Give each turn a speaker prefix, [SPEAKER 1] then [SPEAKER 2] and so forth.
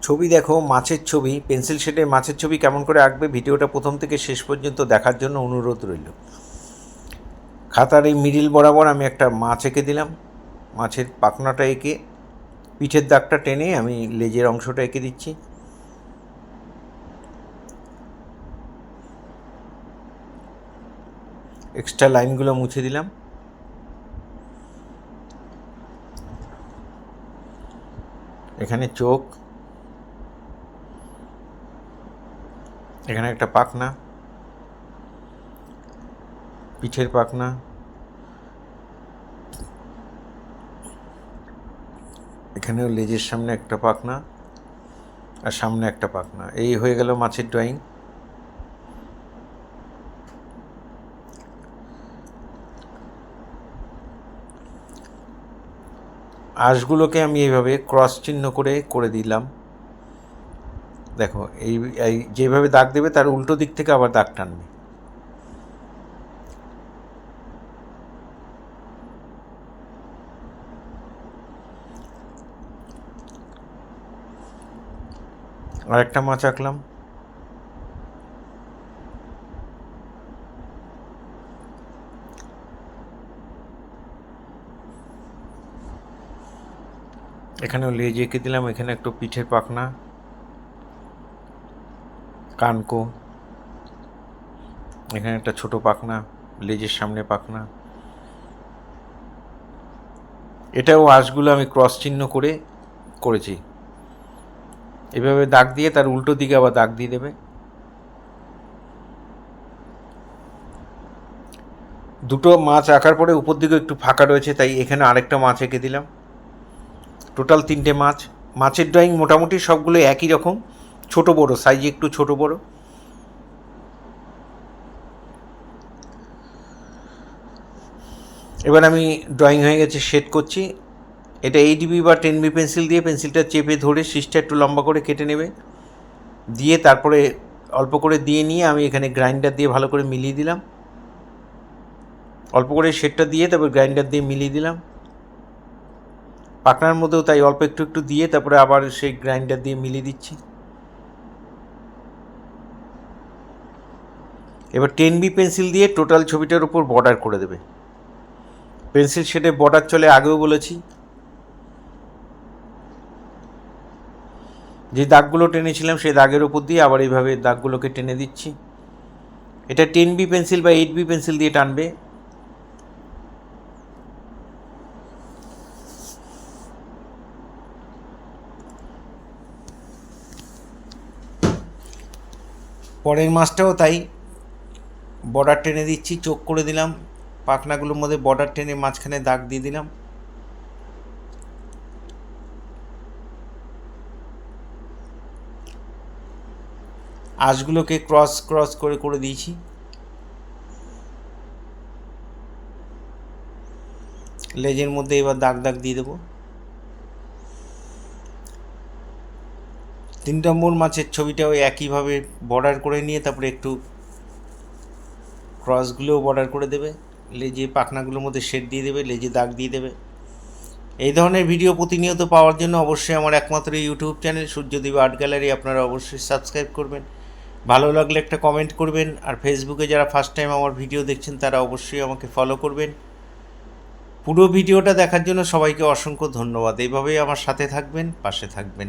[SPEAKER 1] ছবি দেখো, মাছের ছবি, পেন্সিল শেডে মাছের ছবি কেমন করে আঁকবে ভিডিওটা প্রথম থেকে শেষ পর্যন্ত দেখার জন্য অনুরোধ রইল। খাতার এই মিডিল বরাবর আমি একটা মাছ এঁকে দিলাম। মাছের পাখনাটা এঁকে পিঠের দাগটা টেনে আমি লেজের অংশটা এঁকে দিচ্ছি। এক্সট্রা লাইনগুলো মুছে দিলাম। এখানে চোখ, এখানে একটা পাখনা, পিঠের পাখনা, এখানেও লেজের সামনে একটা পাখনা আর সামনে একটা পাখনা। এই হয়ে গেল মাছের ড্রয়িং। আঁশগুলোকে আমি এইভাবে ক্রস চিহ্ন করে দিলাম। দেখো, এই যেভাবে দাগ দেবে তার উল্টো দিক থেকে আবার দাগ টানবে। আর একটা মাছ আঁকলাম। এখানেও লেজ এঁকে দিলাম। এখানে একটু পিঠের পাখনা, কানকো, এখানে একটা ছোট পাখনা, লেজের সামনে পাখনা। এটাও আঁশগুলো আমি ক্রস চিহ্ন করেছি। এভাবে দাগ দিয়ে তার উল্টো দিকে আবার দাগ দিয়ে দেবে। দুটো মাছ আঁকার পরে উপর দিকে একটু ফাঁকা রয়েছে, তাই এখানে আরেকটা মাছ এঁকে দিলাম। টোটাল 3টে মাছ। মাছের ড্রয়িং মোটামুটি সবগুলো একই রকম, ছোট বড় সাইজে একটু ছোট বড়। এবার আমি ড্রয়িং হয়ে গেছে, শেড করছি। এটা 8B বা 10B পেন্সিল দিয়ে পেন্সিলটা চেপে ধরে শীষটা একটু লম্বা করে কেটে নেবে। দিয়ে তারপরে অল্প করে দিয়ে নিয়ে আমি এখানে গ্রাইন্ডার দিয়ে ভালো করে মিলিয়ে দিলাম। অল্প করে শেডটা দিয়ে তারপর গ্রাইন্ডার দিয়ে মিলিয়ে দিলাম। পাখনার মধ্যেও তাই অল্প একটু দিয়ে তারপরে আবার সেই গ্রাইন্ডার দিয়ে মিলিয়ে দিচ্ছি। এবার 10B পেন্সিল দিয়ে টোটাল ছবিটার উপর বর্ডার করে দেবে। পেন্সিল শেডে বর্ডার চলে, আগেও বলেছি। যে দাগগুলো টেনেছিলাম সেই দাগের উপর দিয়ে আবার এইভাবে দাগগুলোকে টেনে দিচ্ছি। এটা 10B পেন্সিল বা 8B পেন্সিল দিয়ে টানবে। পরের মাছটাও তাই বর্ডার টেনে দিচ্ছি, চোখ করে দিলাম। পাখনাগুলোর মধ্যে বর্ডার টেনে মাঝখানে দাগ দিয়ে দিলাম। আঁশগুলোকে ক্রস করে দিয়েছি। লেজের মধ্যে এবার দাগ দিয়ে দেবো। 3 নম্বর মাছের ছবিটাও একইভাবে বর্ডার করে নিয়ে তারপরে একটু ক্রসগুলোও বর্ডার করে দেবে। লেজে পাখনাগুলোর মধ্যে শেড দিয়ে দেবে, লেজে দাগ দিয়ে দেবে। এই ধরনের ভিডিও প্রতিনিয়ত পাওয়ার জন্য অবশ্যই আমার একমাত্র ইউটিউব চ্যানেল সূর্যদেব আর্ট গ্যালারি আপনারা অবশ্যই সাবস্ক্রাইব করবেন। ভালো লাগলে একটা কমেন্ট করবেন। আর ফেসবুকে যারা ফার্স্ট টাইম আমার ভিডিও দেখছেন তারা অবশ্যই আমাকে ফলো করবেন। পুরো ভিডিওটা দেখার জন্য সবাইকে অসংখ্য ধন্যবাদ। এইভাবেই আমার সাথে থাকবেন, পাশে থাকবেন।